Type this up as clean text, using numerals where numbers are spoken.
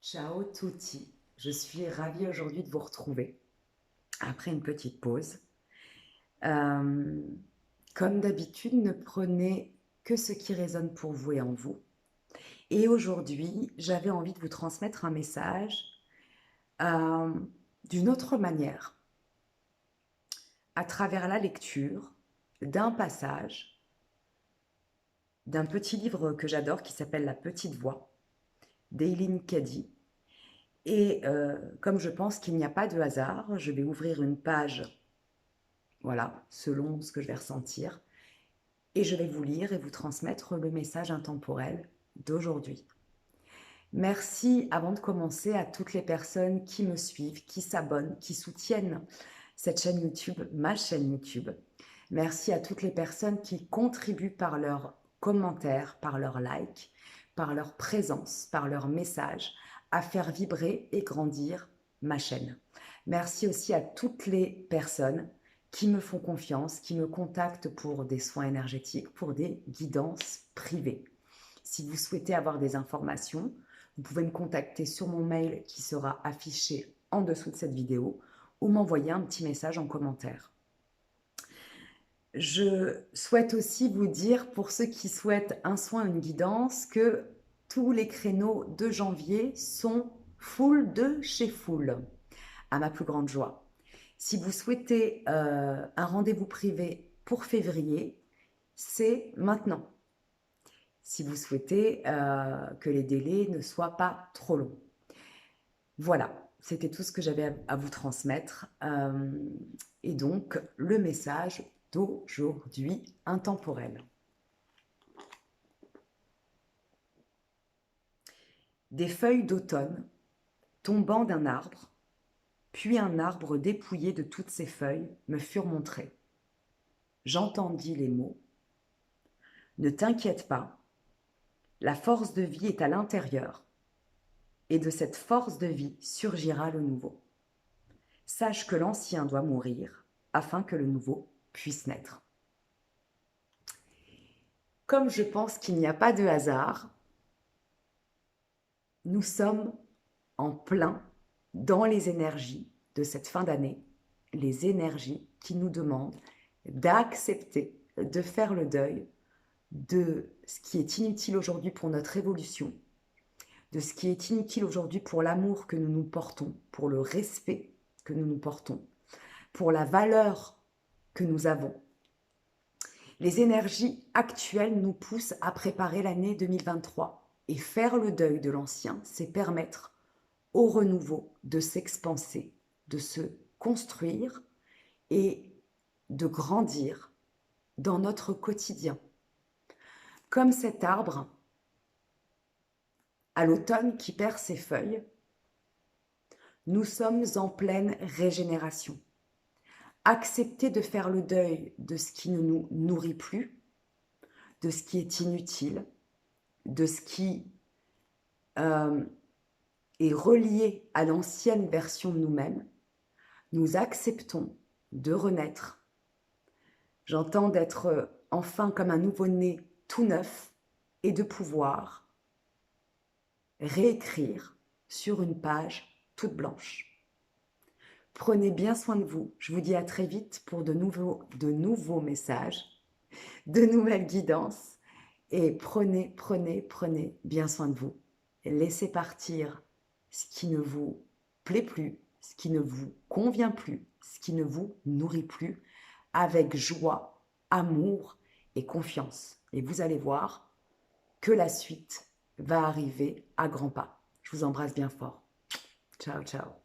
Ciao tutti, je suis ravie aujourd'hui de vous retrouver après une petite pause. Euh, Comme d'habitude, ne prenez que ce qui résonne pour vous et en vous. Et aujourd'hui, j'avais envie de vous transmettre un message euh, d'une autre manière, à travers la lecture d'un passage d'un petit livre que j'adore qui s'appelle La Petite Voix d'Eileen Cady. Et comme je pense qu'il n'y a pas de hasard, je vais ouvrir une page. Voilà, selon ce que je vais ressentir. Et je vais vous lire et vous transmettre le message intemporel d'aujourd'hui. Merci avant de commencer à toutes les personnes qui me suivent, qui s'abonnent, qui soutiennent cette chaîne YouTube, ma chaîne YouTube. Merci à toutes les personnes qui contribuent par leurs commentaires, par leurs likes, par leur présence, par leurs messages à faire vibrer et grandir ma chaîne. Merci aussi à toutes les personnes qui me font confiance, qui me contactent pour des soins énergétiques, pour des guidances privées. Si vous souhaitez avoir des informations, vous pouvez me contacter sur mon mail qui sera affiché en dessous de cette vidéo ou m'envoyer un petit message en commentaire. Je souhaite aussi vous dire, pour ceux qui souhaitent un soin, une guidance, que tous les créneaux de janvier sont full de chez full, à ma plus grande joie. Si vous souhaitez un rendez-vous privé pour février, c'est maintenant. Si vous souhaitez que les délais ne soient pas trop longs. Voilà, c'était tout ce que j'avais à vous transmettre. Et donc, le message d'aujourd'hui intemporel. Des feuilles d'automne tombant d'un arbre, puis un arbre dépouillé de toutes ses feuilles, me furent montrées. J'entendis les mots. Ne t'inquiète pas, la force de vie est à l'intérieur, et de cette force de vie surgira le nouveau. Sache que l'ancien doit mourir, afin que le nouveau puisse naître. Comme je pense qu'il n'y a pas de hasard, nous sommes en plein dans les énergies de cette fin d'année, les énergies qui nous demandent d'accepter, de faire le deuil de ce qui est inutile aujourd'hui pour notre évolution, de ce qui est inutile aujourd'hui pour l'amour que nous nous portons, pour le respect que nous nous portons, pour la valeur que nous avons. Les énergies actuelles nous poussent à préparer l'année 2023 et faire le deuil de l'ancien, c'est permettre au renouveau de s'expanser, de se construire et de grandir dans notre quotidien. Comme cet arbre à l'automne qui perd ses feuilles, nous sommes en pleine régénération. Accepter de faire le deuil de ce qui ne nous nourrit plus, de ce qui est inutile, de ce qui est relié à l'ancienne version de nous-mêmes, nous acceptons de renaître. J'entends d'être enfin comme un nouveau-né tout neuf et de pouvoir réécrire sur une page toute blanche. Prenez bien soin de vous. Je vous dis à très vite pour de nouveaux messages, de nouvelles guidances. Et prenez bien soin de vous. Laissez partir ce qui ne vous plaît plus, ce qui ne vous convient plus, ce qui ne vous nourrit plus, avec joie, amour et confiance. Et vous allez voir que la suite va arriver à grands pas. Je vous embrasse bien fort. Ciao, ciao.